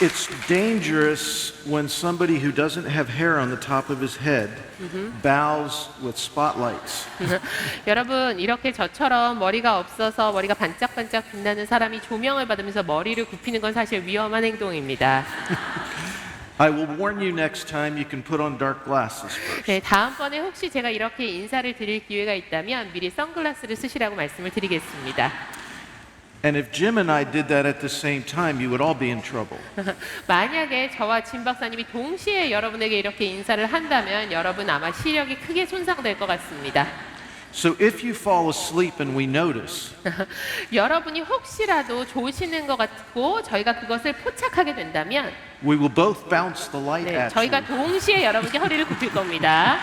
It's dangerous when somebody who doesn't have hair on the top of his head bows with spotlights. 여러분, 이렇게 저처럼 머리가 없어서 머리가 반짝반짝 빛나는 사람이 조명을 받으면서 머리를 굽히는 건 사실 위험한 행동입니다. I will warn you next time you can put on dark glasses first. 네, 다음번에 혹시 제가 이렇게 인사를 드릴 기회가 있다면 미리 선글라스를 쓰시라고 말씀을 드리겠습니다. And if Jim and I did that at the same time, you would all be in trouble. 만약에 저와 진 박사님이 동시에 여러분에게 이렇게 인사를 한다면 여러분 아마 시력이 크게 손상될 것 같습니다. So if you fall asleep and we notice, 여러분이 혹시라도 좋으시는 것 같고 저희가 그것을 포착하게 된다면 we will both bounce the light 네, at 저희가 you. 동시에 여러분께 허리를 굽힐 겁니다.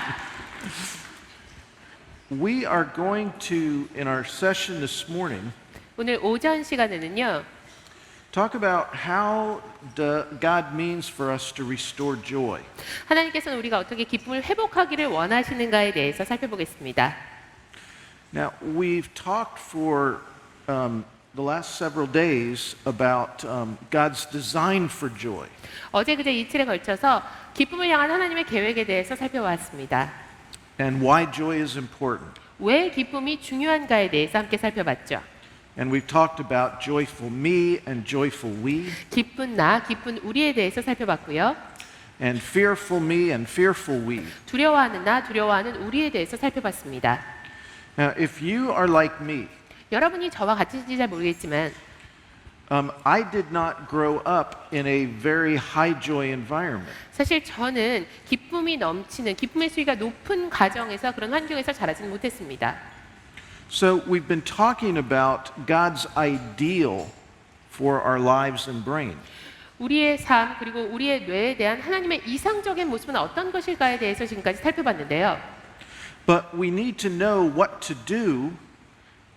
We are going to, in our session this morning, 오늘 오전 시간에는요. talk about how God means for us to restore joy. 하나님께서는 우리가 어떻게 기쁨을 회복하기를 원하시는가에 대해서 살펴보겠습니다. Now, we've talked for the last several days about God's design for joy. 어제 그제 이틀에 걸쳐서 기쁨을 향한 하나님의 계획에 대해서 살펴봤습니다. And why joy is important. 왜 기쁨이 중요한가에 대해서 함께 살펴봤죠. And we've talked about joyful me and joyful we, 기쁜 나, 기쁜 우리에 대해서 살펴봤고요. and fearful me and fearful we. 두려워하는 나, 두려워하는 우리에 대해서 살펴봤습니다. Now, if you are like me, 여러분이 저와 같으신지 잘 모르겠지만 I did not grow up in a very high joy environment. 사실 저는 기쁨이 넘치는, 기쁨의 수위가 높은 가정에서 그런 환경에서 자라지는 못했습니다. So we've been talking about God's ideal for our lives and brain. 우리의 삶 그리고 우리의 뇌에 대한 하나님의 이상적인 모습은 어떤 것일까에 대해서 지금까지 살펴봤는데요. But we need to know what to do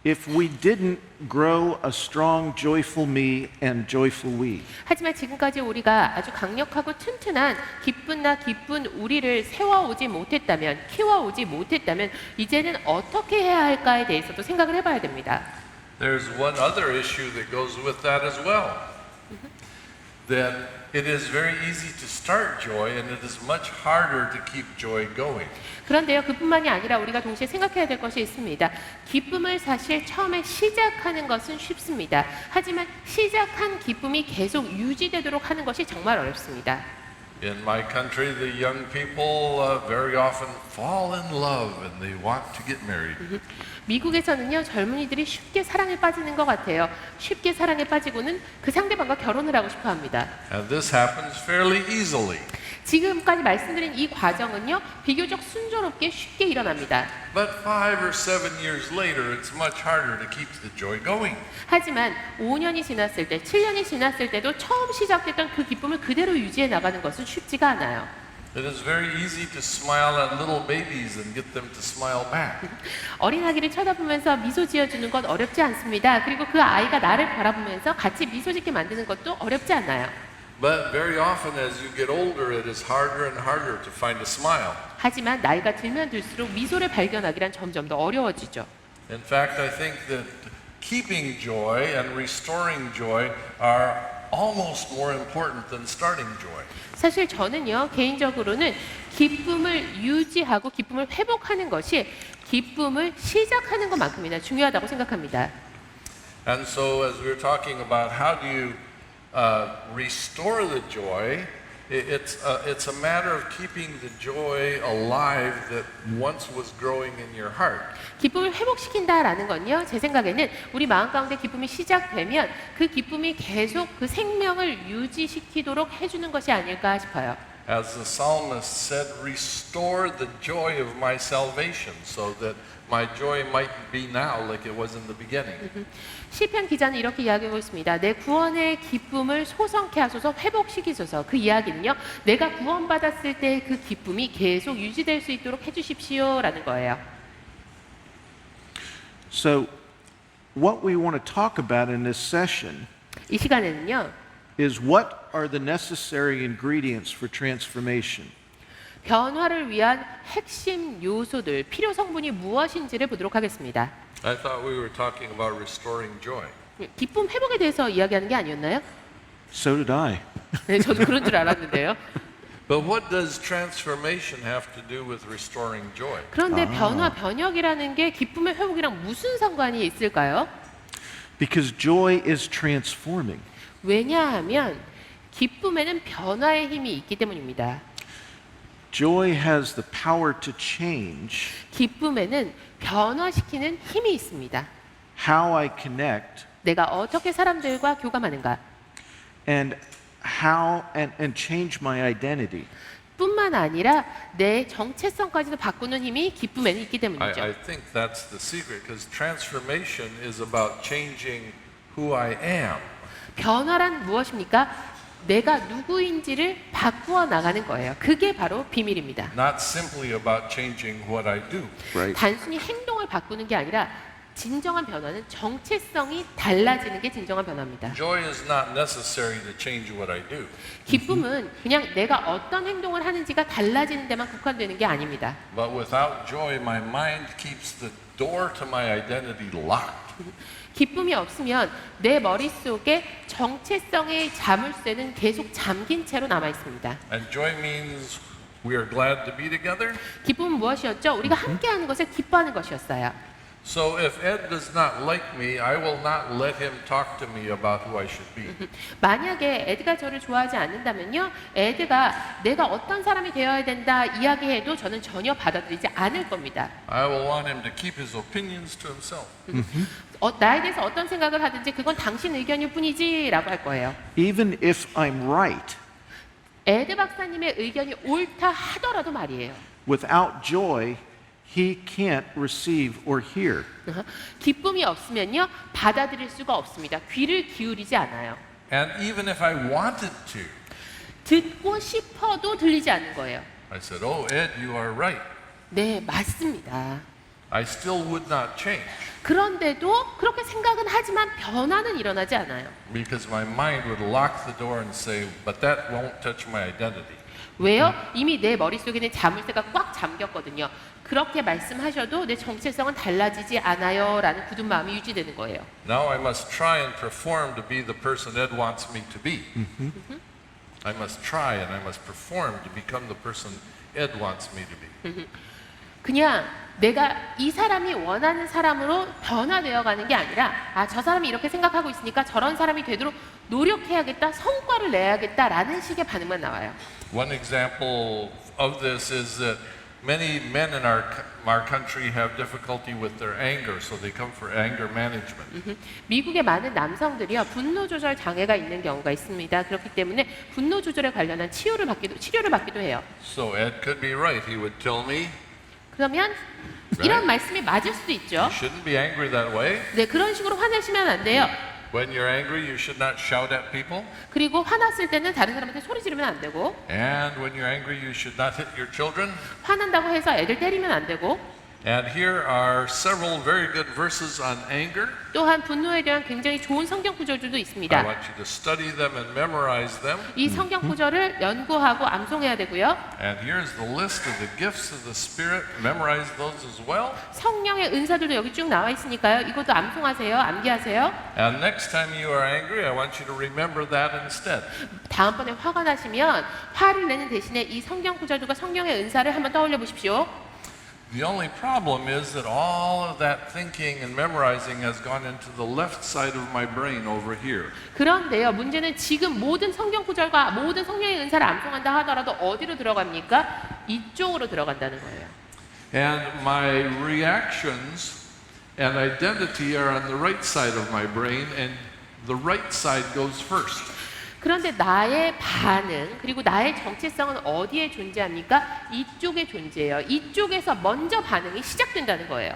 if we didn't grow a strong joyful me and joyful we. 하지만 지금까지 우리가 아주 강력하고 튼튼한 기쁜 나 기쁜 우리를 세워오지 못했다면 키워오지 못했다면 이제는 어떻게 해야 할까에 대해서도 생각을 해봐야 됩니다. There's one other issue that goes with that as well. That it is very easy to start joy and it is much harder to keep joy going. 그런데요, 그뿐만이 아니라 우리가 동시에 생각해야 될 것이 있습니다. 기쁨을 사실 처음에 시작하는 것은 쉽습니다. 하지만 시작한 기쁨이 계속 유지되도록 하는 것이 정말 어렵습니다. In my country, the young people very often fall in love and they want to get married. 미국에서는요, 젊은이들이 쉽게 사랑에 빠지는 것 같아요. 쉽게 사랑에 빠지고는 그 상대방과 결혼을 하고 싶어 합니다. And this happens fairly easily. 지금까지 말씀드린 이 과정은요, 비교적 순조롭게 쉽게 일어납니다. But 5 or 7 years later, it's much harder to keep the joy going. 하지만 5년이 지났을 때, 7년이 지났을 때도 처음 시작됐던 그 기쁨을 그대로 유지해 나가는 것은 쉽지가 않아요. It is very easy to smile at little babies and get them to smile back. 어린아기를 쳐다보면서 미소 지어주는 건 어렵지 않습니다. 그리고 그 아이가 나를 바라보면서 같이 미소 짓게 만드는 것도 어렵지 않아요. But very often as you get older, it is harder and harder to find a smile. 하지만 나이가 들면 들수록 미소를 발견하기란 점점 더 어려워지죠. In fact, I think that keeping joy and restoring joy are almost more important than starting joy. 사실 저는요, 개인적으로는 기쁨을 유지하고 기쁨을 회복하는 것이 기쁨을 시작하는 것만큼이나 중요하다고 생각합니다. And so as we're talking about how do you restore the joy, it's a matter of keeping the joy alive that once was growing in your heart. 기쁨을 회복시킨다라는 건요, 제 생각에는 우리 마음 가운데 기쁨이 시작되면 그 기쁨이 계속 그 생명을 유지시키도록 해주는 것이 아닐까 싶어요. As the psalmist said, restore the joy of my salvation so that my joy might be now like it was in the beginning. 시편 기자는 이렇게 이야기하고 있습니다. 내 구원의 기쁨을 소성케 하소서, 회복시키소서. 그 이야기는요, 내가 구원받았을 때 그 기쁨이 계속 유지될 수 있도록 해주십시오라는 거예요. So, what we want to talk about in this session 이 시간에는요, is what are the necessary ingredients for transformation. 변화를 위한 핵심 요소들, 필요 성분이 무엇인지를 보도록 하겠습니다. I thought we were talking about restoring joy. 기쁨 회복에 대해서 이야기하는 게 아니었나요? So did I. 네, 저도 그런 줄 알았는데요. But what does transformation have to do with restoring joy? 그런데 변화, 변혁이라는 게 기쁨의 회복이랑 무슨 상관이 있을까요? Because joy is transforming. 왜냐하면 기쁨에는 변화의 힘이 있기 때문입니다. Joy has the power to change 기쁨에는 변화시키는 힘이 있습니다. how I connect 내가 어떻게 사람들과 교감하는가 and how and change my identity. 뿐만 아니라 내 정체성까지도 바꾸는 힘이 기쁨에는 있기 I 때문이죠. think that's the secret because transformation is about changing who I am. 변화란 무엇입니까? 내가 누구인지를 바꾸어 나가는 거예요. 그게 바로 비밀입니다. Not simply about changing what I do. Right. 단순히 행동을 바꾸는 게 아니라 진정한 변화는 정체성이 달라지는 게 진정한 변화입니다. Joy is not necessary to change what I do. 기쁨은 그냥 내가 어떤 행동을 하는지가 달라지는 데만 국한되는 게 아닙니다. But without joy, my mind keeps the door to my identity locked. 기쁨이 없으면 내 머릿속에 정체성의 자물쇠는 계속 잠긴 채로 남아 있습니다. And joy means we are glad to be together. 기쁨은 무엇이었죠? 우리가 함께하는 것을 기뻐하는 것이었어요. So if Ed does not like me, I will not let him talk to me about who I should be. 만약에 에드가 저를 좋아하지 않는다면요, 에드가 내가 어떤 사람이 되어야 된다 이야기해도 저는 전혀 받아들이지 않을 겁니다. I will want him to keep his opinions to himself. 나에 대해서 어떤 생각을 하든지 그건 당신 의견일 뿐이지라고 할 거예요. Even if I'm right, 에드 박사님의 의견이 옳다 하더라도 말이에요. without joy, he can't receive or hear. 기쁨이 없으면요, 받아들일 수가 없습니다. 귀를 기울이지 않아요. And even if I wanted to, 듣고 싶어도 들리지 않는 거예요. I said, "Oh, Ed, you are right." 네, 맞습니다. I still would not change 그런데도 그렇게 생각은 하지만 변화는 일어나지 않아요. because my mind would lock the door and say, "But that won't touch my identity." 왜요? 이미 내 머릿속에는 자물쇠가 꽉 잠겼거든요. 그렇게 말씀하셔도 내 정체성은 달라지지 않아요 라는 굳은 마음이 유지되는 거예요. Now I must try and perform to be the person Ed wants me to be. I must try and I must perform to become the person Ed wants me to be. 그냥 내가 이 사람이 원하는 사람으로 변화되어 가는 게 아니라 저 사람이 이렇게 생각하고 있으니까 저런 사람이 되도록 노력해야겠다, 성과를 내야겠다라는 식의 반응만 나와요. One example of this is that many men in our country have difficulty with their anger, so they come for anger management. 미국의 많은 남성들이요, 분노 조절 장애가 있는 경우가 있습니다. 그렇기 때문에 분노 조절에 관련한 치료를 받기도 해요. So Ed could be right. He would tell me, 그러면 이런 말씀이 맞을 수도 있죠. you shouldn't be angry that way. 네, 그런 식으로 화내시면 안 돼요. When you're angry, you should not shout at people. 그리고 화났을 때는 다른 사람한테 소리 지르면 안 되고, And when you're angry, you should not hit your children. 화난다고 해서 애들 때리면 안 되고, And here are several very good verses on anger. 또한 분노에 대한 굉장히 좋은 성경 구절들도 I 있습니다. want you to study them and memorize them. 이 성경 구절을 연구하고 암송해야 되고요. And here's the list of the gifts of the Spirit. Memorize those as well. 성령의 은사들도 여기 쭉 나와 있으니까요. 이것도 암송하세요. 암기하세요. And next time you are angry, I want you to remember that instead. 다음번에 화가 나시면 화를 내는 대신에 이 성경 구절들과 성령의 은사를 한번 떠올려 보십시오. The only problem is that all of that thinking and memorizing has gone into the left side of my brain over here. 그런데요, 문제는 지금 모든 성경 구절과 모든 성령의 은사를 암송한다 하더라도 어디로 들어갑니까? 이쪽으로 들어간다는 거예요. And my reactions and identity are on the right side of my brain, and the right side goes first. 그런데 나의 반응 그리고 나의 정체성은 어디에 존재합니까? 이쪽에 존재해요. 이쪽에서 먼저 반응이 시작된다는 거예요.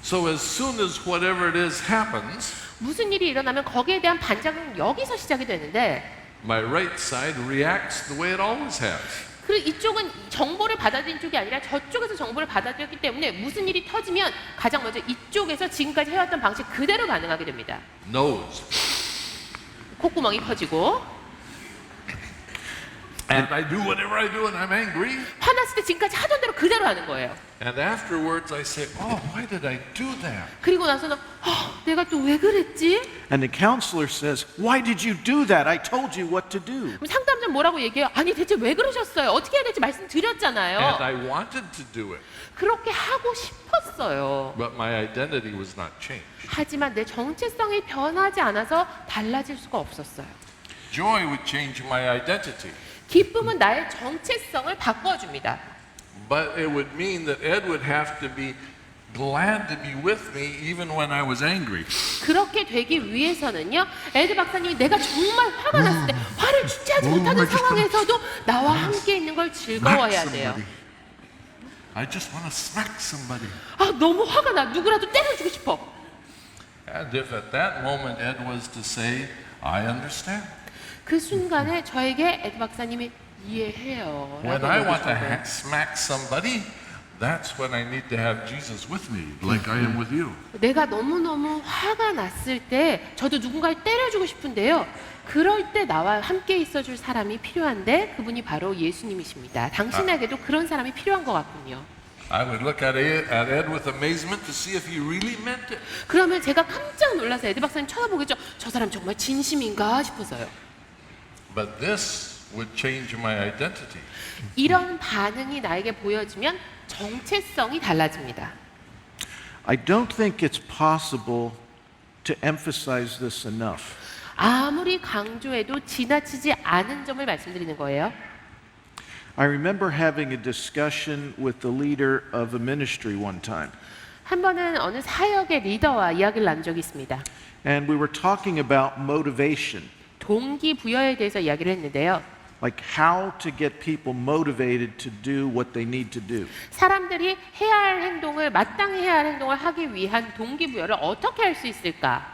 So as soon as whatever it is happens, 무슨 일이 일어나면 거기에 대한 반작용은 여기서 시작이 되는데 my right side reacts the way it always has. 그 이쪽은 정보를 받아들인 쪽이 아니라 저쪽에서 정보를 받아들였기 때문에 무슨 일이 터지면 가장 먼저 이쪽에서 지금까지 해왔던 방식 그대로 반응하게 됩니다. Nose. 콧구멍이 커지고 And I do whatever I do and I'm angry. 화났을 때 지금까지 하던 대로 그대로 하는 거예요. And afterwards I say, oh, why did I do that? 그리고 나서는 내가 또 왜 그랬지? And the counselor says, why did you do that? I told you what to do. 그럼 상담자 뭐라고 얘기해요? 아니 대체 왜 그러셨어요? 어떻게 해야 될지 And 말씀드렸잖아요. I wanted to do it, 그렇게 하고 싶었어요. but my identity was not changed. 하지만 내 정체성이 변하지 않아서 달라질 수가 없었어요. Joy would change my identity, 기쁨은 나의 정체성을 바꿔줍니다. but it would mean that Ed would have to be glad to be with me even when I was angry. 그렇게 되기 위해서는요, 에드 박사님이 내가 정말 화가 났을 때 화를 주체하지 못하는 상황에서도 나와 함께 있는 걸 즐거워해야 돼요. I just want to smack somebody. 너무 화가 나. 누구라도 때려주고 싶어. And if at that moment Ed was to say, I understand. 그 순간에 저에게 에드 박사님이 이해해요. When I want to smack somebody, that's when I need to have Jesus with me, like I am with you. 내가 너무너무 화가 났을 때 저도 누군가를 때려주고 싶은데요. 그럴 때 나와 함께 있어줄 사람이 필요한데 그분이 바로 예수님이십니다. 당신에게도 그런 사람이 필요한 것 같군요. I would look at Ed with amazement to see if he really meant it. 그러면 제가 깜짝 놀라서 에드 박사님 쳐다보겠죠. 저 사람 정말 진심인가 싶어서요. But this would change my identity. 이런 반응이 나에게 보여지면 정체성이 달라집니다. I don't think it's possible to emphasize this enough. 아무리 강조해도 지나치지 않은 점을 말씀드리는 거예요. I remember having a discussion with the leader of a ministry one time. 한 번은 어느 사역의 리더와 이야기를 나눈 적이 있습니다. And we were talking about motivation, 동기부여에 대해서 이야기를 했는데요. like how to get people motivated to do what they need to do. 사람들이 해야 할 행동을 마땅히 해야 할 행동을 하기 위한 동기부여를 어떻게 할 수 있을까?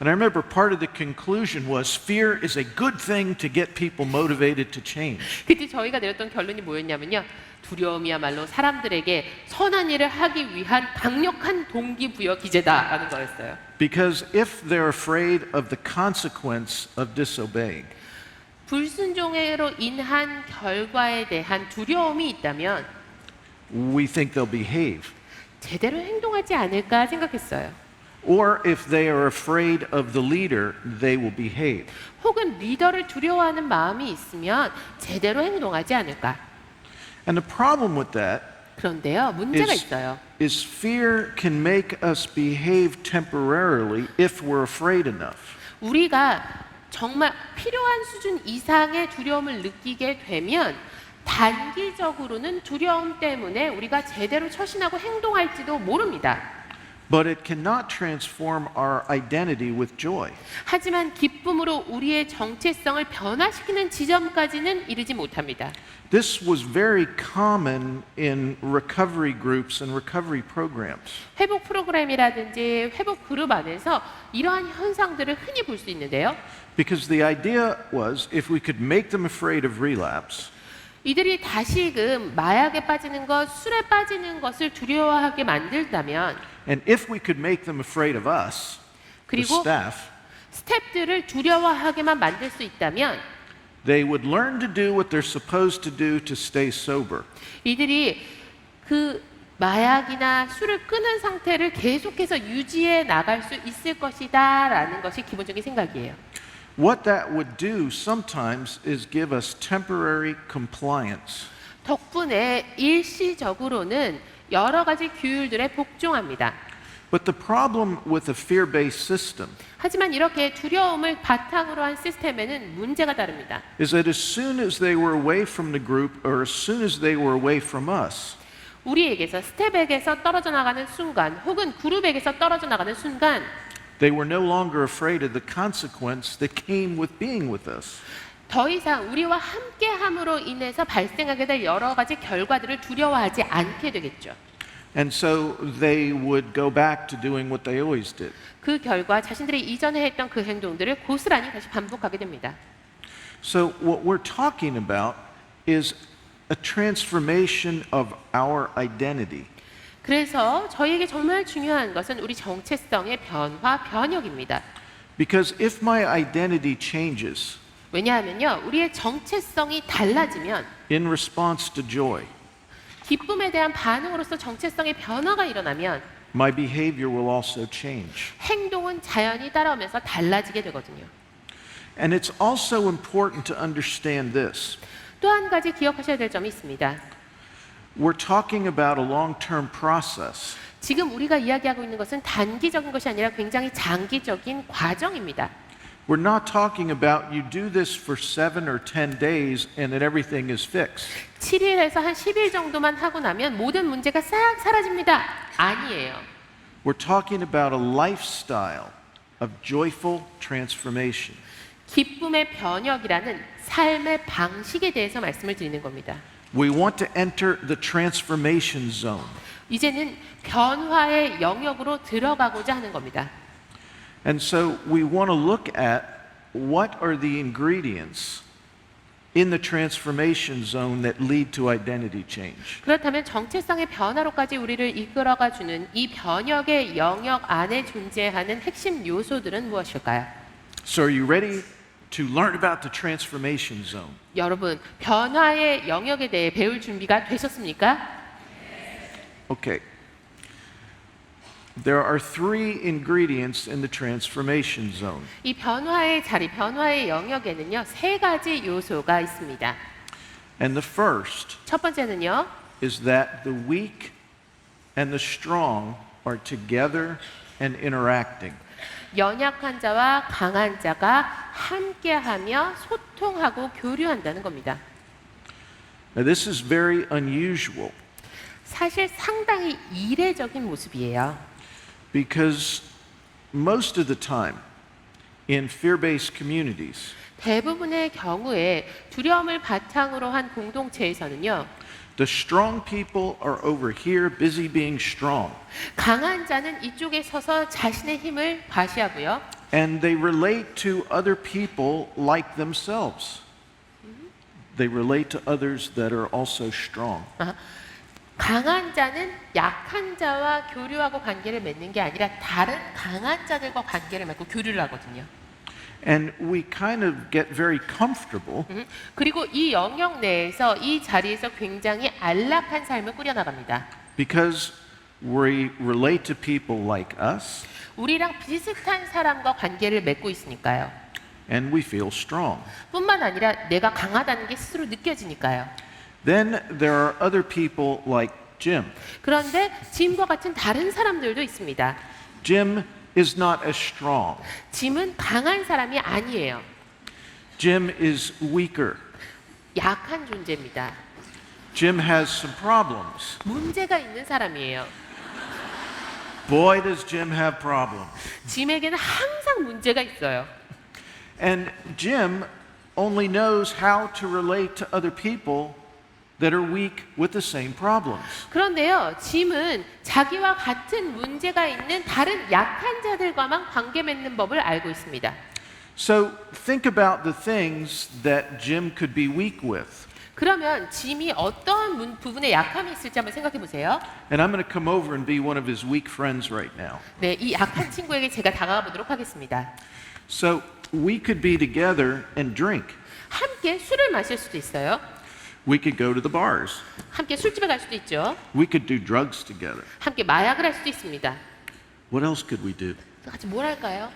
And I remember part of the conclusion was fear is a good thing to get people motivated to change. 그때 저희가 내렸던 결론이 뭐였냐면요. 두려움이야말로 사람들에게 선한 일을 하기 위한 강력한 동기부여 기제다라는 거였어요. Because if they're afraid of the consequence of disobeying, 불순종으로 인한 결과에 대한 두려움이 있다면 we think they'll behave. 제대로 행동하지 않을까 생각했어요. Or if they are afraid of the leader, they will behave. 혹은 리더를 두려워하는 마음이 있으면 제대로 행동하지 않을까. And the problem with that 그런데요, 문제가 있어요. is fear can make us behave temporarily if we're afraid enough. 우리가 정말 필요한 수준 이상의 두려움을 느끼게 되면 단기적으로는 두려움 때문에 우리가 제대로 처신하고 행동할지도 모릅니다. But it cannot transform our identity with joy. 하지만 기쁨으로 우리의 정체성을 변화시키는 지점까지는 이르지 못합니다. This was very common in recovery groups and recovery programs. 회복 프로그램이라든지 회복 그룹 안에서 이러한 현상들을 흔히 볼 수 있는데요. Because the idea was if we could make them afraid of relapse, 이들이 다시금 마약에 빠지는 것, 술에 빠지는 것을 두려워하게 만들다면 and if we could make them afraid of us, the 그리고 staff, 스태프들을 두려워하게만 만들 수 있다면 they would learn to do what they're supposed to do to stay sober. 이들이 그 마약이나 술을 끊은 상태를 계속해서 유지해 나갈 수 있을 것이다라는 것이 기본적인 생각이에요. What that would do sometimes is give us temporary compliance. 덕분에 일시적으로는 여러 가지 규율들에 복종합니다. But the problem with a fear-based system 하지만 이렇게 두려움을 바탕으로 한 시스템에는 문제가 따릅니다. is that as soon as they were away from the group or as soon as they were away from us, 우리에게서 스텝에게서 떨어져 나가는 순간 혹은 그룹에게서 떨어져 나가는 순간 they were no longer afraid of the consequence that came with being with us. 더 이상 우리와 함께함으로 인해서 발생하게 될 여러 가지 결과들을 두려워하지 않게 되겠죠. And so they would go back to doing what they always did. 그 결과 자신들이 이전에 했던 그 행동들을 고스란히 다시 반복하게 됩니다. So what we're talking about is a transformation of our identity. 그래서 저희에게 정말 중요한 것은 우리 정체성의 변화, 변혁입니다. Because if my identity changes, 왜냐하면요, 우리의 정체성이 달라지면 in response to joy, 기쁨에 대한 반응으로서 정체성의 변화가 일어나면 my behavior will also change. 행동은 자연히 따라오면서 달라지게 되거든요. And it's also important to understand this. 또 한 가지 기억하셔야 될 점이 있습니다. We're talking about a long-term process. 지금 우리가 이야기하고 있는 것은 단기적인 것이 아니라 굉장히 장기적인 과정입니다. We're not talking about you do this for 7 or 10 days and then everything is fixed. 7일에서 한 10일 정도만 하고 나면 모든 문제가 싹 사라집니다. 아니에요. We're talking about a lifestyle of joyful transformation. 기쁨의 변혁이라는 삶의 방식에 대해서 말씀을 드리는 겁니다. We want to enter the transformation zone. 이제는 변화의 영역으로 들어가고자 하는 겁니다. And so we want to look at what are the ingredients in the transformation zone that lead to identity change. 그렇다면 정체성의 변화로까지 우리를 이끌어가 주는 이 변혁의 영역 안에 존재하는 핵심 요소들은 무엇일까요? So are you ready to learn about the transformation zone? 여러분, 변화의 영역에 대해 배울 준비가 되셨습니까? Okay. There are 3 ingredients in the transformation zone. 이 변화의 자리, 변화의 영역에는요, 3가지 요소가 있습니다. And the first 첫 번째는요, is that the weak and the strong are together and interacting. 연약한 자와 강한 자가 함께하며 소통하고 교류한다는 겁니다. Now this is very unusual 사실 상당히 이례적인 모습이에요. because most of the time in fear-based communities, 대부분의 경우에 두려움을 바탕으로 한 공동체에서는요, the strong people are over here busy being strong. 강한 자는 이쪽에 서서 자신의 힘을 과시하고요. And they relate to other people like themselves. They relate to others that are also strong. 강한 자는 약한 자와 교류하고 관계를 맺는 게 아니라 다른 강한 자들과 관계를 맺고 교류를 하거든요. And we kind of get very comfortable 그리고 이 영역 내에서 이 자리에서 굉장히 안락한 삶을 꾸려나갑니다. because we relate to people like us 우리랑 비슷한 사람과 관계를 맺고 있으니까요. and we feel strong. 뿐만 아니라 내가 강하다는 게 스스로 느껴지니까요. Then there are other people like Jim. 그런데 짐과 같은 다른 사람들도 있습니다. Jim is not as strong. 짐은 강한 사람이 아니에요. Jim is weaker. 약한 존재입니다. Jim has some problems. 문제가 있는 사람이에요. Boy, does Jim have problems. 짐에게는 항상 문제가 있어요. And Jim only knows how to relate to other people that are weak with the same problems. 그런데요, 짐은 자기와 같은 문제가 있는 다른 약한 자들과만 관계 맺는 법을 알고 있습니다. So think about the things that Jim could be weak with. 그러면 짐이 어떤 부분에 약함이 있을지 한번 생각해 보세요. And I'm going to come over and be one of his weak friends right now. 네, 이 약한 친구에게 제가 다가가 보도록 하겠습니다. So we could be together and drink. 함께 술을 마실 수도 있어요. We could go to the bars. 함께 술집에 갈 수도 있죠. We could do drugs together. 함께 마약을 할 수도 있습니다. What else could we do? 같이 뭘 할까요?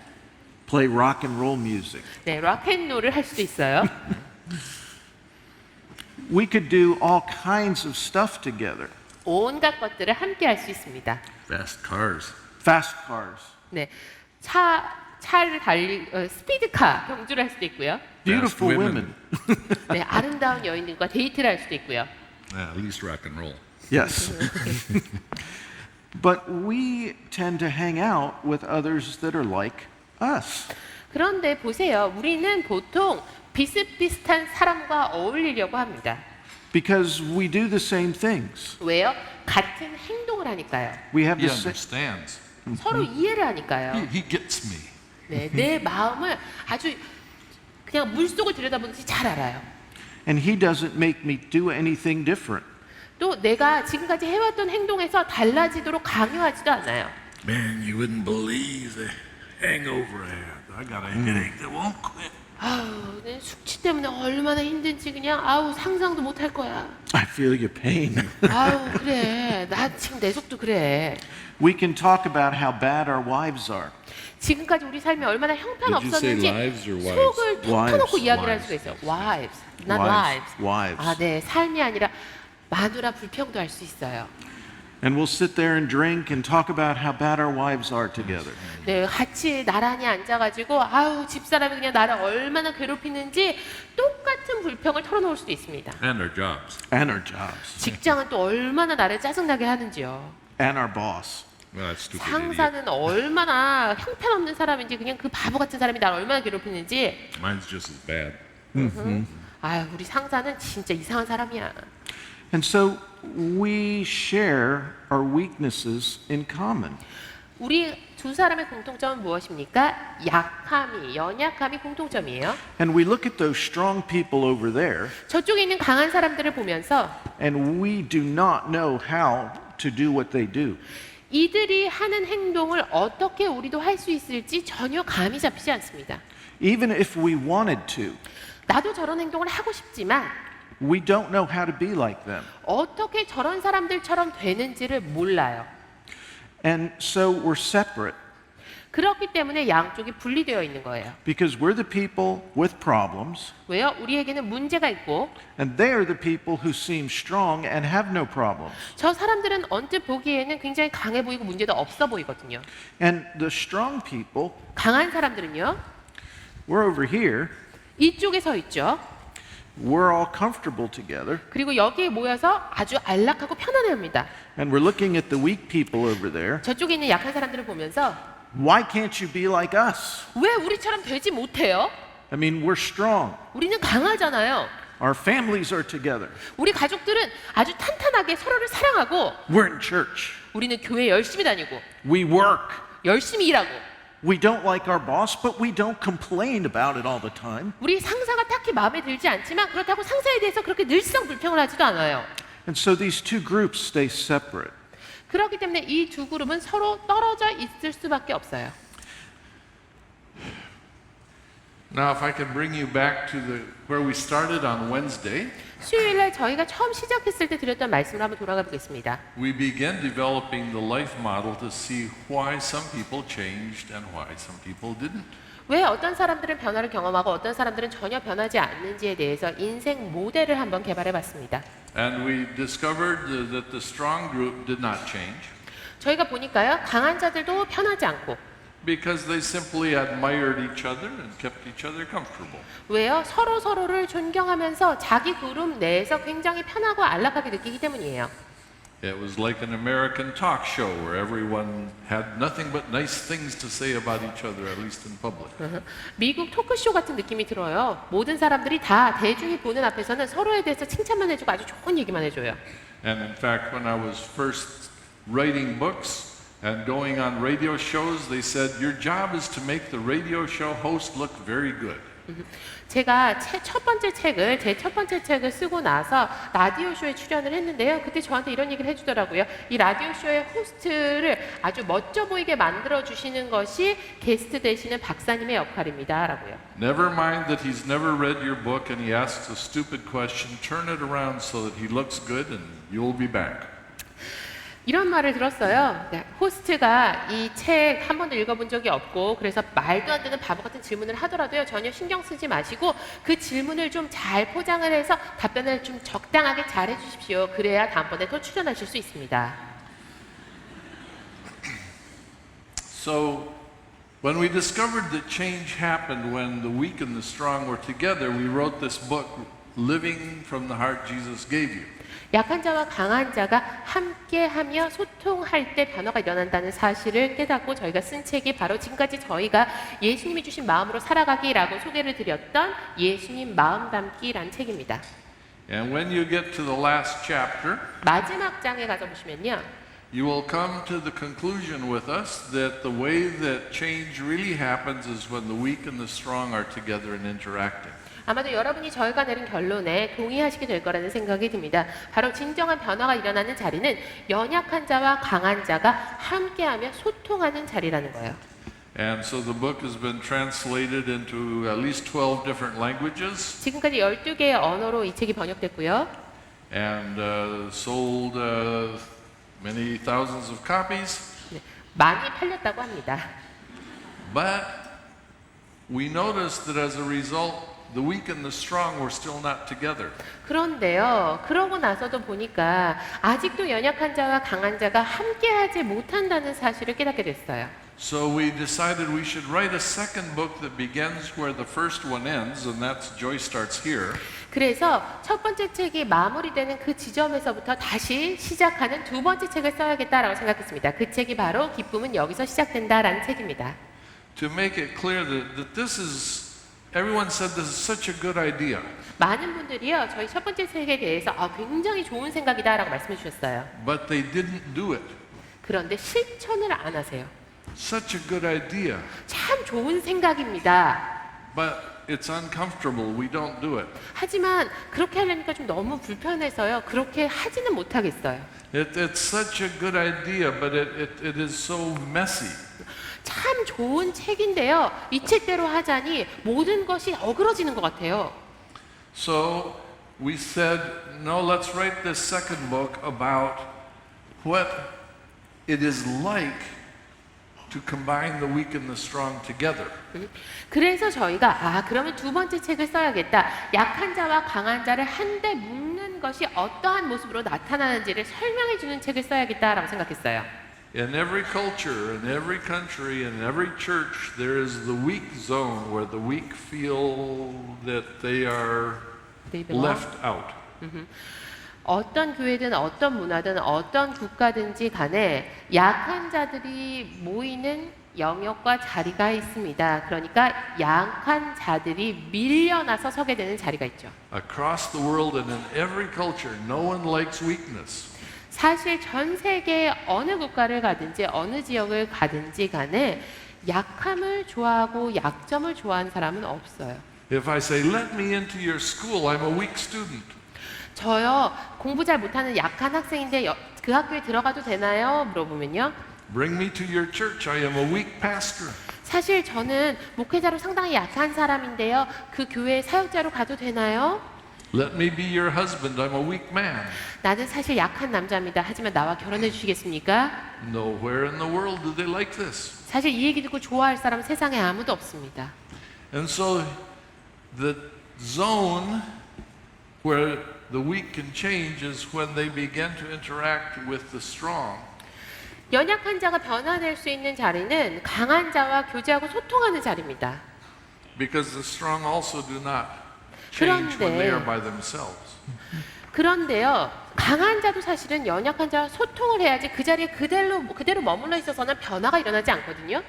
Play rock and roll music. 네, 락앤롤을 할 수도 있어요. We could do all kinds of stuff together. 온갖 것들을 함께 할 수 있습니다. Fast cars. Fast cars. 네, 차를 스피드카 경주를 할 수도 있고요. Beautiful Fast women. 네, 아름다운 여인들과 데이트를 할 수도 있고요. At least rock and roll. Yes. But we tend to hang out with others that are like us. 그런데 보세요. 우리는 보통 비슷비슷한 사람과 어울리려고 합니다. Because we do the same things. 왜요? 같은 행동을 하니까요. We have He the same. understands. 서로 이해를 하니까요. He gets me. 네, 내 마음을 아주 그냥 물속을 들여다보듯이 잘 알아요. And he doesn't make me do anything different. 또 내가 지금까지 해왔던 행동에서 달라지도록 강요하지도 않아요. Man, you wouldn't believe the hangover I had. I got a headache that won't quit. 아우, 내 숙취 때문에 얼마나 힘든지 그냥 아우 상상도 못 할 거야. I feel your pain. 아우 그래, 나 지금 내 속도 그래. We can talk about how bad our wives are. 지금까지 우리 삶이 얼마나 Did you say 형편없었는지 lives or wives? 속을 톡 터놓고 Wives. 이야기를 할 수가 있어요. Wives, not lives. Wives. 아, 네, 삶이 아니라 마누라 불평도 할 수 있어요. And we'll sit there and drink and talk about how bad our wives are together. 네, 같이 나란히 앉아가지고 아우 집사람이 그냥 나를 얼마나 괴롭히는지 똑같은 불평을 털어놓을 수도 있습니다. And their jobs. And our jobs. 직장은 또 얼마나 나를 짜증나게 하는지요. And our boss. Well, that's stupid idiot. 상사는 얼마나 형편없는 사람인지 그냥 그 바보 같은 사람이 나를 얼마나 괴롭히는지. Mine's just as bad. 아유, 우리 상사는 진짜 이상한 사람이야. And so we share our weaknesses in common. 우리 두 사람의 공통점은 무엇입니까? 약함이, 연약함이 공통점이에요. And we look at those strong people over there, 저쪽에 있는 강한 사람들을 보면서 and we do not know how to do what they do. 이들이 하는 행동을 어떻게 우리도 할 수 있을지 전혀 감이 잡히지 않습니다. Even if we wanted to, 나도 저런 행동을 하고 싶지만 we don't know how to be like them. 어떻게 저런 사람들처럼 되는지를 몰라요. And so we're separate 그렇기 때문에 양쪽이 분리되어 있는 거예요. because we're the people with problems, 왜요? 우리에게는 문제가 있고 and they are the people who seem strong and have no problems. 저 사람들은 언뜻 보기에는 굉장히 강해 보이고 문제도 없어 보이거든요. And the strong people, 강한 사람들은요, we're over here, 이쪽에 서 있죠. we're all comfortable together, 그리고 여기에 모여서 아주 안락하고 편안해합니다. and we're looking at the weak people over there. 저쪽에 있는 약한 사람들을 보면서 Why can't you be like us? 왜 우리처럼 되지 못해요? I mean, we're strong. 우리는 강하잖아요. Our families are together. 우리 가족들은 아주 탄탄하게 서로를 사랑하고 We're in church. 우리는 교회 열심히 다니고 We work. 열심히 일하고 We don't like our boss, but we don't complain about it all the time. 우리 상사가 딱히 마음에 들지 않지만 그렇다고 상사에 대해서 그렇게 늘상 불평을 하지도 않아요. And so these two groups stay separate. 그렇기 때문에 이 두 그룹은 서로 떨어져 있을 수밖에 없어요. Now, if I can bring you back to where we started on Wednesday, 수요일 날 저희가 처음 시작했을 때 드렸던 말씀으로 한번 돌아가 보겠습니다. we began developing the life model to see why some people changed and why some people didn't. 왜 어떤 사람들은 변화를 경험하고 어떤 사람들은 전혀 변하지 않는지에 대해서 인생 모델을 한번 개발해 봤습니다. And we discovered that the strong group did not change 저희가 보니까요, 강한 자들도 변하지 않고 because they simply admired each other and kept each other comfortable. 왜요? 서로 서로를 존경하면서 자기 그룹 내에서 굉장히 편하고 안락하게 느끼기 때문이에요. It was like an American talk show where everyone had nothing but nice things to say about each other, at least in public. 미국 토크쇼 같은 느낌이 들어요. 모든 사람들이 다 대중이 보는 앞에서는 서로에 대해서 칭찬만 해주고 아주 좋은 얘기만 해줘요. And in fact, when I was first writing books and going on radio shows, they said, your job is to make the radio show host look very good. 제가 제 첫 번째 책을 쓰고 나서 라디오 쇼에 출연을 했는데요. 그때 저한테 이런 얘기를 해주더라고요. 이 라디오 쇼의 호스트를 아주 멋져 보이게 만들어 주시는 것이 게스트 되시는 박사님의 역할입니다라고요. Never mind that he's never read your book and he asks a stupid question. Turn it around so that he looks good and you'll be back. 이런 말을 들었어요. 네, 호스트가 이 책 한 번도 읽어본 적이 없고 그래서 말도 안 되는 바보 같은 질문을 하더라도요. 전혀 신경 쓰지 마시고 그 질문을 좀 잘 포장을 해서 답변을 좀 적당하게 잘 해주십시오. 그래야 다음번에 또 출연하실 수 있습니다. So when we discovered that change happened when the weak and the strong were together, we wrote this book, Living from the Heart Jesus Gave You. 약한 자와 강한 자가 함께하며 소통할 때 변화가 일어난다는 사실을 깨닫고 저희가 쓴 책이 바로 지금까지 저희가 예수님이 주신 마음으로 살아가기라고 소개를 드렸던 예수님 마음 담기란 책입니다. And when you get to the last chapter, 마지막 장에 가서 보시면요. you will come to the conclusion with us that the way that change really happens is when the weak and the strong are together and interacting. 아마도 여러분이 저희가 내린 결론에 동의하시게 될 거라는 생각이 듭니다. 바로 진정한 변화가 일어나는 자리는 연약한 자와 강한 자가 함께하며 소통하는 자리라는 거예요. And so the book has been translated into at least 12 different languages 지금까지 12개의 언어로 이 책이 번역됐고요. and sold many thousands of copies. 네, 많이 팔렸다고 합니다. But we noticed that as a result, the weak and the strong were still not together. 그런데요, 그러고 나서도 보니까 아직도 연약한 자와 강한 자가 함께하지 못한다는 사실을 깨닫게 됐어요. So we decided we should write a second book that begins where the first one ends, and that's Joy Starts Here. 그래서 첫 번째 책이 마무리되는 그 지점에서부터 다시 시작하는 두 번째 책을 써야겠다라고 생각했습니다. 그 책이 바로 기쁨은 여기서 시작된다라는 책입니다. To make it clear that this is, everyone said this is such a good idea. 많은 분들이요, 저희 첫 번째 책에 대해서 굉장히 좋은 생각이다라고 말씀해 주셨어요. But they didn't do it. 그런데 실천을 안 하세요. Such a good idea, 참 좋은 생각입니다. but it's uncomfortable. We don't do it. 하지만 그렇게 하려니까 좀 너무 불편해서요. 그렇게 하지는 못하겠어요. It's such a good idea, but it is so messy. 참 좋은 책인데요. 이 책대로 하자니 모든 것이 어그러지는 것 같아요. So we said, no, let's write this second book about what it is like to combine the weak and the strong together. 그래서 저희가 그러면 두 번째 책을 써야겠다. 약한 자와 강한 자를 한데 묶는 것이 어떠한 모습으로 나타나는지를 설명해 주는 책을 써야겠다라고 생각했어요. In every culture, in every country, in every church, there is the weak zone where the weak feel that they are They belong. left out. 어떤 교회든 어떤 문화든 어떤 국가든지 간에 약한 자들이 모이는 영역과 자리가 있습니다. 그러니까 약한 자들이 밀려나서 서게 되는 자리가 있죠. Across the world and in every culture, no one likes weakness. 사실 전 세계 어느 국가를 가든지 어느 지역을 가든지 간에 약함을 좋아하고 약점을 좋아하는 사람은 없어요. If I say, let me into your school, I'm a weak student. 저요, 공부 잘 못하는 약한 학생인데 그 학교에 들어가도 되나요? 물어보면요. Bring me to your church, I am a weak pastor. 사실 저는 목회자로 상당히 약한 사람인데요. 그 교회 사역자로 가도 되나요? Let me be your husband, I'm a weak man. 나는 사실 약한 남자입니다. 하지만 나와 결혼해 주시겠습니까? Nowhere in the world do they like this. 사실 이 얘기 듣고 좋아할 사람은 세상에 아무도 없습니다. And so the zone where the weak can change is when they begin to interact with the strong. 연약한 자가 변화될 수 있는 자리는 강한 자와 교제하고 소통하는 자리입니다. Because the strong also do not change when they are by themselves. 그런데요, 강한 자도 사실은 연약한 자와 소통을 해야지 그 자리에 그대로 머물러 있어서는 변화가 일어나지 않거든요.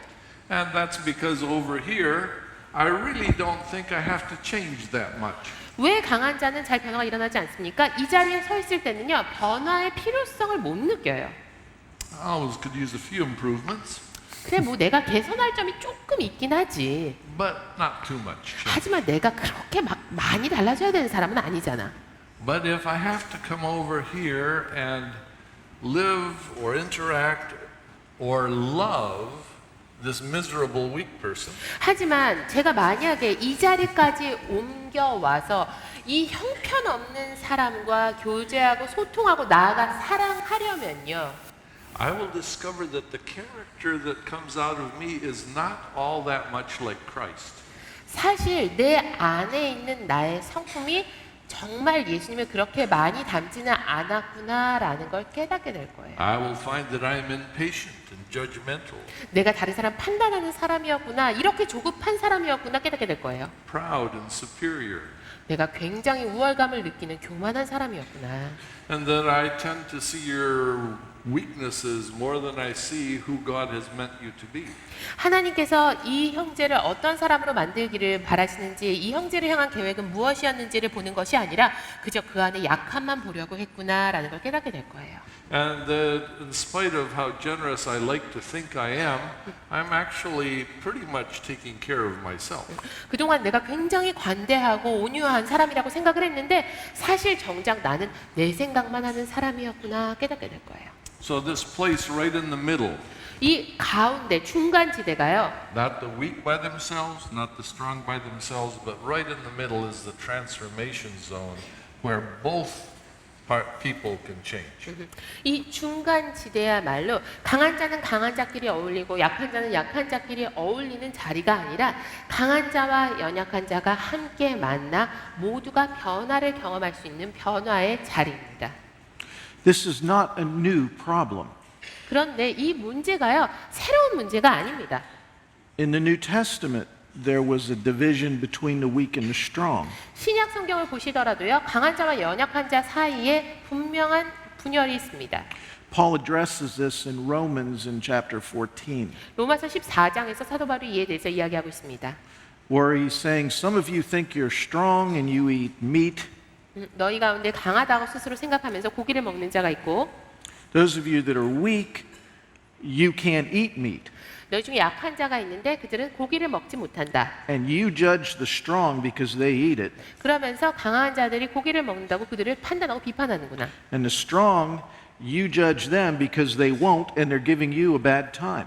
And that's because over here, I really don't think I have to change that much. 왜 강한 자는 잘 변화가 일어나지 않습니까? 이 자리에 서 있을 때는요, 변화의 필요성을 못 느껴요. I always could use a few improvements, 그래, 뭐 내가 개선할 점이 조금 있긴 하지. but not too much. 하지만 내가 그렇게 막 많이 달라져야 되는 사람은 아니잖아. But if I have to come over here and live or interact or love this miserable weak person, 하지만 제가 만약에 이 자리까지 옮겨와서 이 형편없는 사람과 교제하고 소통하고 나아가 사랑하려면요. I will discover that the character that comes out of me is not all that much like Christ. 사실 내 안에 있는 나의 성품이 정말 예수님을 그렇게 많이 닮지는 않았구나라는 걸 깨닫게 될 거예요. I will find that I am impatient and judgmental, 내가 다른 사람 판단하는 사람이었구나, 이렇게 조급한 사람이었구나 깨닫게 될 거예요. proud and superior, 내가 굉장히 우월감을 느끼는 교만한 사람이었구나. and that I tend to see your weaknesses more than I see who God has meant you to be. 하나님께서 이 형제를 어떤 사람으로 만들기를 바라시는지, 이 형제를 향한 계획은 무엇이었는지를 보는 것이 아니라 그저 그 안에 약함만 보려고 했구나라는 걸 깨닫게 될 거예요. And that in spite of how generous I like to think I am, I'm actually pretty much taking care of myself. 그동안 내가 굉장히 관대하고 온유한 사람이라고 생각을 했는데 사실 정작 나는 내 생각만 하는 사람이었구나 깨닫게 될 거예요. So this place right in the middle, 이 가운데 중간 지대가요. not the weak by themselves, not the strong by themselves, but right in the middle is the transformation zone where both people can change. 이 중간 지대야말로 강한 자는 강한 자끼리 어울리고 약한 자는 약한 자끼리 어울리는 자리가 아니라 강한 자와 연약한 자가 함께 만나 모두가 변화를 경험할 수 있는 변화의 자리입니다. This is not a new problem. 그런데 이 문제가요, 새로운 문제가 아닙니다. In the New Testament, there was a division between the weak and the strong. 신약 성경을 보시더라도요, 강한 자와 연약한 자 사이에 분명한 분열이 있습니다. Paul addresses this in Romans in chapter 14, 로마서 14장에서 사도 바울이 이에 대해서 이야기하고 있습니다. where he's saying, some of you think you're strong and you eat meat. 너희 가운데 강하다고 스스로 생각하면서 고기를 먹는 자가 있고, Those of you that are weak, you can't eat meat. 너희 중에 약한 자가 있는데 그들은 고기를 먹지 못한다. And you judge the strong because they eat it. 그러면서 강한 자들이 고기를 먹는다고 그들을 판단하고 비판하는구나. And the strong, you judge them because they won't and they're giving you a bad time.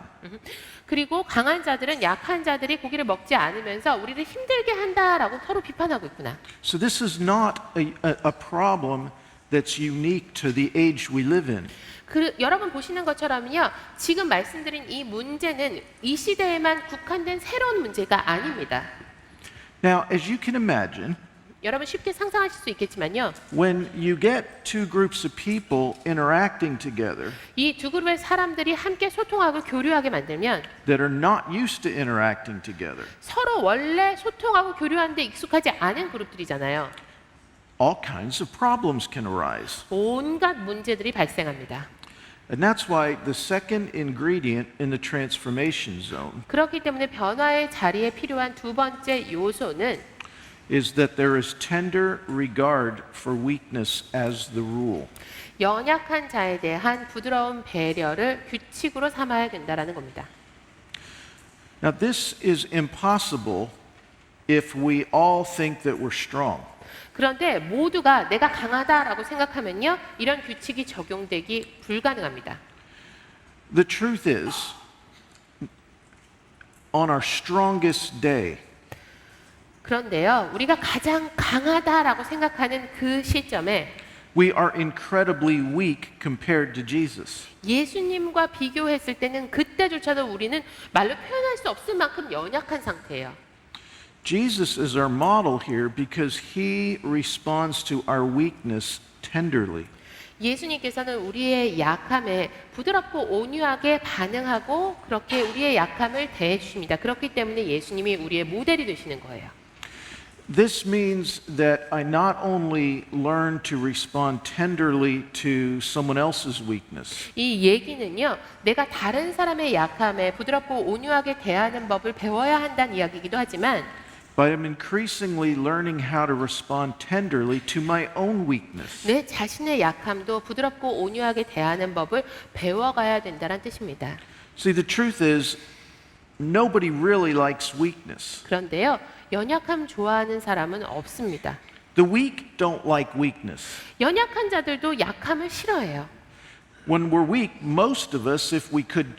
그리고 강한 자들은 약한 자들이 고기를 먹지 않으면서 우리를 힘들게 한다라고 서로 비판하고 있구나. So this is not a problem that's unique to the age we live in. 여러분 보시는 것처럼요, 지금 말씀드린 이 문제는 이 시대에만 국한된 새로운 문제가 아닙니다. Now, as you can imagine, 여러분 쉽게 상상하실 수 있겠지만요, when you get two groups of people interacting together 이 두 그룹의 사람들이 함께 소통하고 교류하게 만들면 that are not used to interacting together, 서로 원래 소통하고 교류하는데 익숙하지 않은 그룹들이잖아요. all kinds of problems can arise. 온갖 문제들이 발생합니다. And that's why the second ingredient in the transformation zone 그렇기 때문에 변화의 자리에 필요한 두 번째 요소는 is that there is tender regard for weakness as the rule. 연약한 자에 대한 부드러운 배려를 규칙으로 삼아야 된다라는 겁니다. Now, this is impossible if we all think that we're strong. 그런데 모두가 내가 강하다라고 생각하면요, 이런 규칙이 적용되기 불가능합니다. The truth is, on our strongest day, 그런데요, 우리가 가장 강하다라고 생각하는 그 시점에 we are incredibly weak compared to Jesus. 예수님과 비교했을 때는 그때조차도 우리는 말로 표현할 수 없을 만큼 연약한 상태예요. Jesus is our model here because he responds to our weakness tenderly. 예수님께서는 우리의 약함에 부드럽고 온유하게 반응하고 그렇게 우리의 약함을 대해 주십니다. 그렇기 때문에 예수님이 우리의 모델이 되시는 거예요. This means that I not only learn to respond tenderly to someone else's weakness, 이 얘기는요, 내가 다른 사람의 약함에 부드럽고 온유하게 대하는 법을 배워야 한다는 이야기이기도 하지만 but I'm increasingly learning how to respond tenderly to my own weakness. 내 자신의 약함도 부드럽고 온유하게 대하는 법을 배워가야 된다는 뜻입니다. See, the truth is, nobody really likes weakness. 그런데요, 연약함 좋아하는 사람은 없습니다. The weak don't like weakness. 연약한 자들도 약함을 싫어해요. When we're weak, most of us, if we could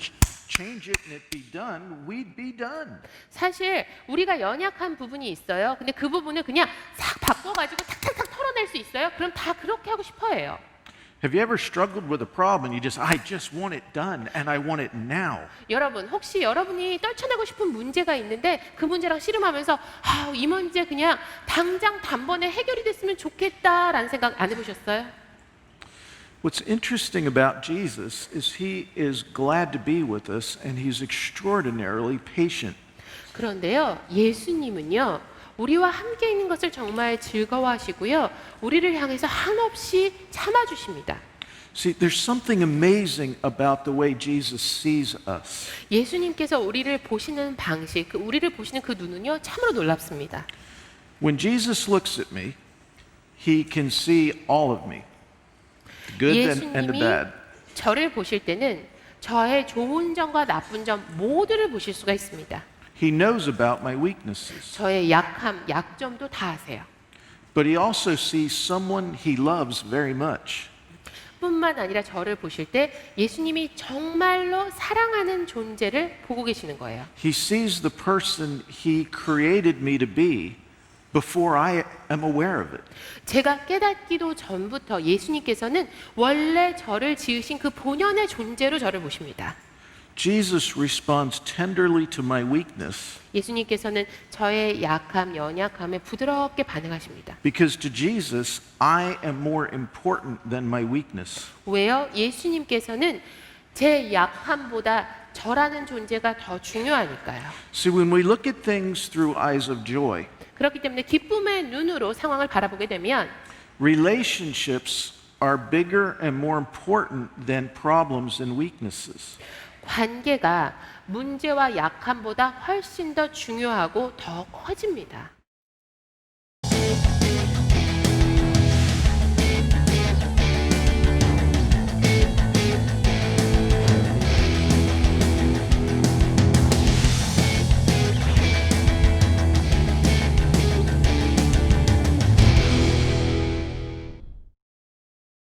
change it and it be done, we'd be done. 사실 우리가 연약한 부분이 있어요. 근데 그 부분을 그냥 싹 바꿔가지고 탁탁탁 털어낼 수 있어요. 그럼 다 그렇게 하고 싶어해요. Have you ever struggled with a problem and I just want it done and I want it now? 여러분, 혹시 여러분이 떨쳐내고 싶은 문제가 있는데 그 문제랑 씨름하면서 이 문제 그냥 당장 단번에 해결이 됐으면 좋겠다라는 생각 안 해보셨어요? What's interesting about Jesus is he is glad to be with us and he's extraordinarily patient. 그런데요, 예수님은요, 우리와 함께 있는 것을 정말 즐거워하시고요, 우리를 향해서 한없이 참아주십니다. See, there's something amazing about the way Jesus sees us. 예수님께서 우리를 보시는 방식, 우리를 보시는 그 눈은요, 참으로 놀랍습니다. When Jesus looks at me, he can see all of me, the good and the 예수님이 bad. 저를 보실 때는 저의 좋은 점과 나쁜 점 모두를 보실 수가 있습니다. He knows about my weaknesses. 저의 약함, 약점도 다 아세요. But he also sees someone he loves very much. 뿐만 아니라 저를 보실 때 예수님이 정말로 사랑하는 존재를 보고 계시는 거예요. He sees the person he created me to be before I am aware of it. 제가 깨닫기도 전부터 예수님께서는 원래 저를 지으신 그 본연의 존재로 저를 보십니다. Jesus responds tenderly to my weakness 예수님께서는 저의 약함, 연약함에 부드럽게 반응하십니다. because to Jesus, I am more important than my weakness. 왜요? 예수님께서는 제 약함보다 저라는 존재가 더 중요하니까요. See, when we look at things through eyes of joy, 그렇기 때문에 기쁨의 눈으로 상황을 바라보게 되면 relationships are bigger and more important than problems and weaknesses. 관계가 문제와 약함보다 훨씬 더 중요하고 더 커집니다.